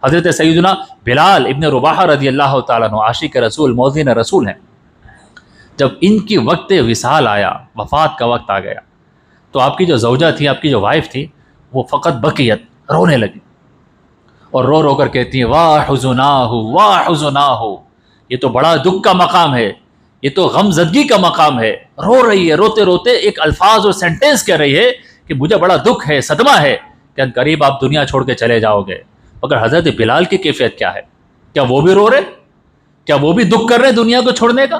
حضرت سیدنا بلال ابن رباح رضی اللہ تعالیٰ عنہ عاشق رسول موذن رسول ہیں، جب ان کی وقت وصال آیا، وفات کا وقت آ گیا، تو آپ کی جو زوجہ تھی، آپ کی جو وائف تھی، وہ فقط بکیت، رونے لگی، اور رو رو کر کہتی ہیں واہ حزناہ واہ حزناہ، یہ تو بڑا دکھ کا مقام ہے، یہ تو غم زدگی کا مقام ہے. رو رہی ہے، روتے روتے ایک الفاظ اور سینٹینس کہہ رہی ہے کہ مجھے بڑا دکھ ہے، صدمہ ہے کہ قریب آپ دنیا چھوڑ کے چلے جاؤ گے. مگر حضرت بلال کی کیفیت کیا ہے؟ کیا وہ بھی رو رہے؟ کیا وہ بھی دکھ کر رہے دنیا کو چھوڑنے کا؟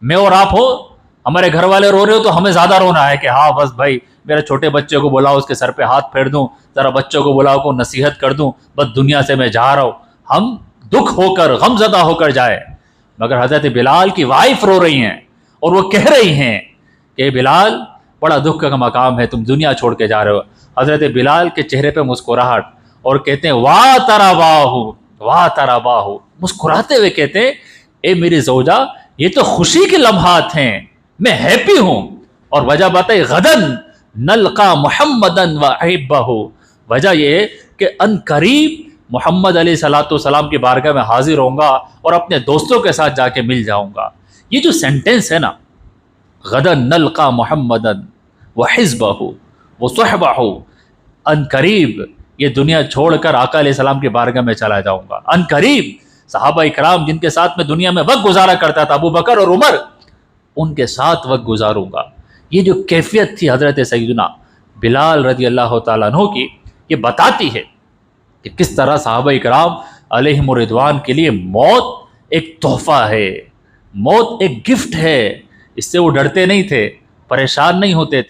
میں اور آپ ہو، ہمارے گھر والے رو رہے ہو تو ہمیں زیادہ رونا ہے کہ ہاں بس بھائی میرے چھوٹے بچے کو بلاؤ، اس کے سر پہ ہاتھ پھیر دوں، ذرا بچوں کو بلاؤ کو نصیحت کر دوں، بس دنیا سے میں جا رہا ہوں. ہم دکھ ہو کر، غم زدہ ہو کر جائے. مگر حضرت بلال کی وائف رو رہی ہیں اور وہ کہہ رہی ہیں کہ بلال بڑا دکھ کا مقام ہے، تم دنیا چھوڑ کے جا رہے ہو. حضرت بلال کے چہرے پہ مسکراہٹ، اور کہتے ہیں واہ ترا واہ ترا واہ، مسکراتے ہوئے کہتے ہیں اے میری زوجہ یہ تو خوشی کے لمحات ہیں، میں ہیپی ہوں. اور وجہ بتائی غدن نلقا محمدن واحبہ، وجہ یہ کہ ان قریب محمد علیہ الصلوۃ والسلام کی بارگاہ میں حاضر ہوں گا اور اپنے دوستوں کے ساتھ جا کے مل جاؤں گا. یہ جو سینٹینس ہے نا، غدن نلقا محمدن وحزبہ وصحبہ، ان قریب یہ دنیا چھوڑ کر آقا علیہ السلام کی بارگاہ میں چلا جاؤں گا. ان قریب صحابہ اکرام جن کے ساتھ میں دنیا میں وقت گزارا کرتا تھا، ابو بکر اور عمر، ان کے ساتھ وقت گزاروں گا. یہ جو کیفیت تھی حضرت سیدنا بلال رضی اللہ تعالیٰ عنہ کی، یہ بتاتی ہے کہ کس طرح صحابہ اکرام علیہم الرضوان کے لیے موت ایک تحفہ ہے، موت ایک گفٹ ہے. اس سے وہ ڈرتے نہیں تھے، پریشان نہیں ہوتے تھے.